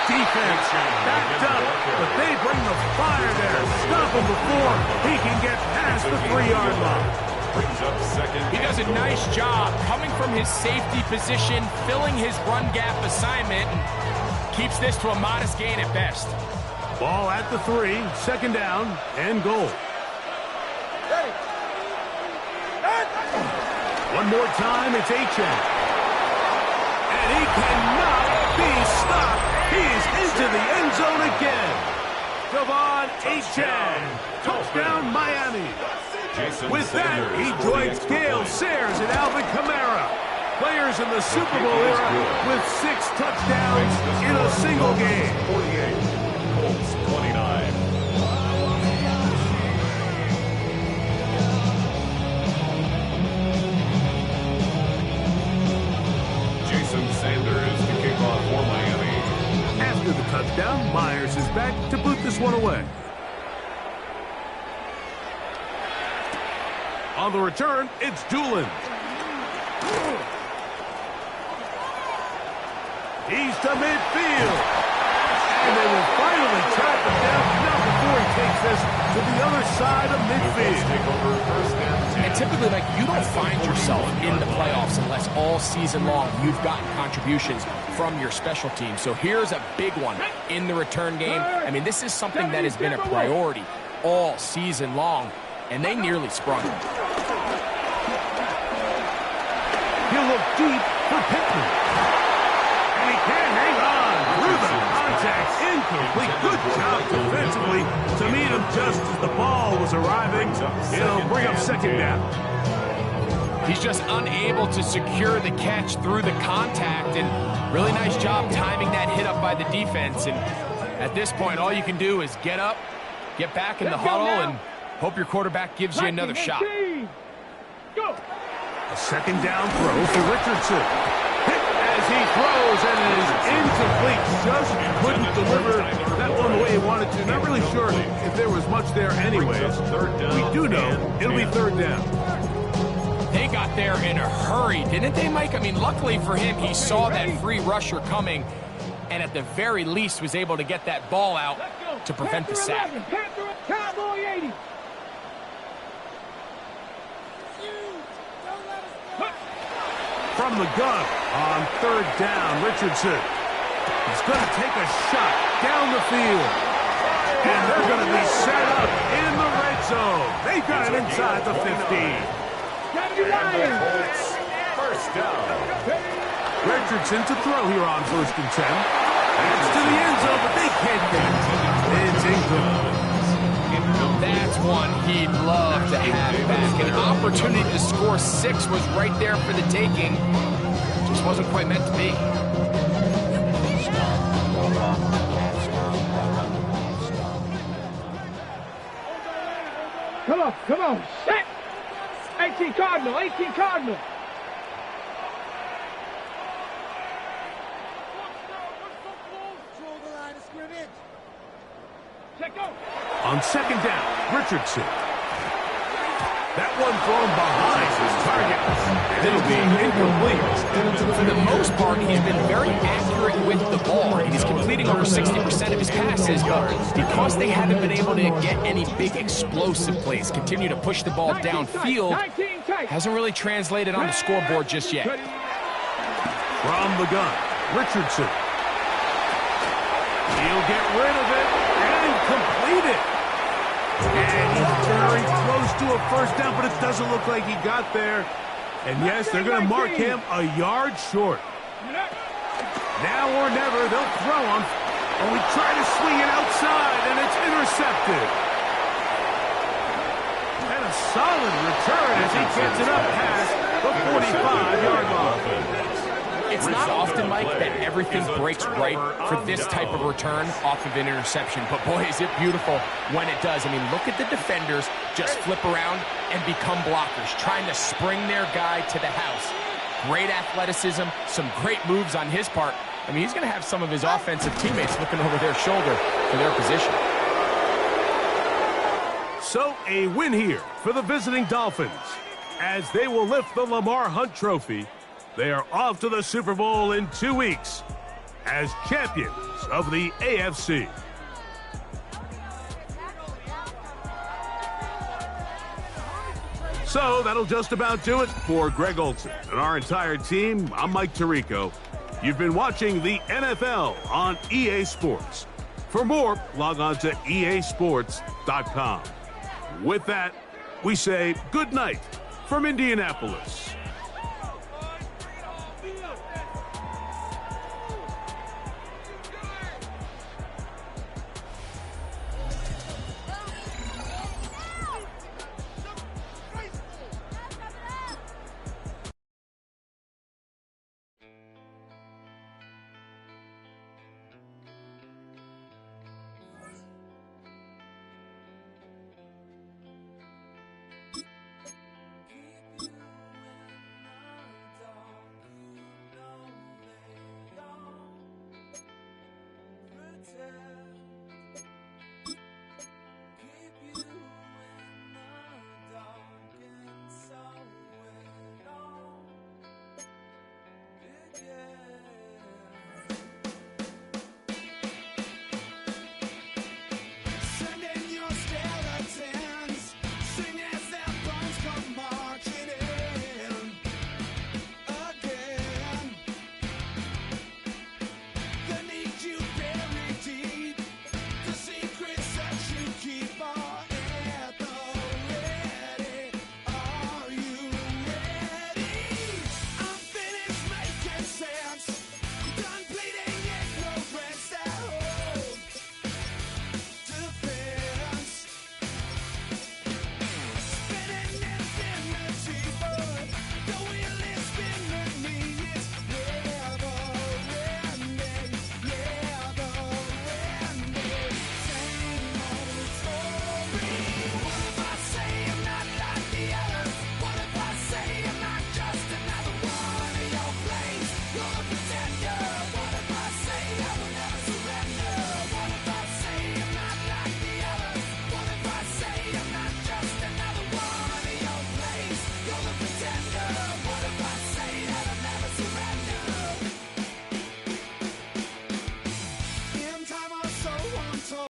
defense backed up, but they bring the fire there. Stop him before he can get past the 3-yard line. Brings up second. He does a nice job coming from his safety position, filling his run gap assignment, and keeps this to a modest gain at best. Ball at the 3, second down and goal. One more time, it's Achane. And he cannot be stopped. He's into the end zone again. Devon Achane. Touchdown, Miami. With that, he joins Gale Sayers and Alvin Kamara. Players in the Super Bowl era with 6 touchdowns in a single game. 48, Colts 29. Sanders to kick off for Miami. After the touchdown, Myers is back to boot this one away. On the return, it's Doolin. He's to midfield. And they will finally track him down, not before he takes this to the other side of midfield. And typically, like, you don't find yourself in the playoffs unless all season long you've gotten contributions from your special team. So here's a big one in the return game. I mean, this is something that has been a priority all season long, and they nearly sprung. He'll look deep for Pittman. And he can hang on through the contact. Incomplete. Good job defensively to meet him just as the ball was arriving. It'll bring up second down. He's just unable to secure the catch through the contact, and really nice job timing that hit up by the defense. And at this point, all you can do is get up, get back in the huddle, and hope your quarterback gives you another shot. Go. A second down throw for Richardson. Hit as he throws, and it is incomplete. Just couldn't deliver that one the way he wanted to. Not really sure if there was much there anyways. We do know it'll be third down. They got there in a hurry, didn't they, Mike? I mean, luckily for him, he saw that free rusher coming, and at the very least was able to get that ball out to prevent the sack. Cowboy 80. From the gun on third down, Richardson. He's going to take a shot down the field. And they're going to be set up in the red zone. They got it inside the 15. First down. Richardson to throw here on 1st and 10. It's to the end zone, but they can't get it. It's incomplete. That's one he'd love to have back. An opportunity to score 6 was right there for the taking. Just wasn't quite meant to be. Come on, set! 18 Cardinal. On second down, Richardson. That one thrown behind his target. It'll be incomplete. For the most part, he's been very accurate with the ball. He's completing over 60% of his passes, but because they haven't been able to get any big explosive plays, continue to push the ball downfield, hasn't really translated on the scoreboard just yet. From the gun, Richardson. He'll get rid of it and complete it. And he's very close to a first down, but it doesn't look like he got there. And yes, they're going to mark him a yard short. Now or never, they'll throw him. And we try to swing it outside, and it's intercepted. And a solid return as he gets it up past the 45-yard line. It's not often, Mike, that everything breaks right for this type of return off of an interception. But, boy, is it beautiful when it does. I mean, look at the defenders just flip around and become blockers, trying to spring their guy to the house. Great athleticism, some great moves on his part. I mean, he's going to have some of his offensive teammates looking over their shoulder for their position. So, a win here for the visiting Dolphins as they will lift the Lamar Hunt Trophy. They are off to the Super Bowl in 2 weeks. as champions of the AFC. So that'll just about do it for Greg Olson and our entire team. I'm Mike Tirico. You've been watching the NFL on EA Sports. For more, log on to easports.com. With that, we say good night from Indianapolis.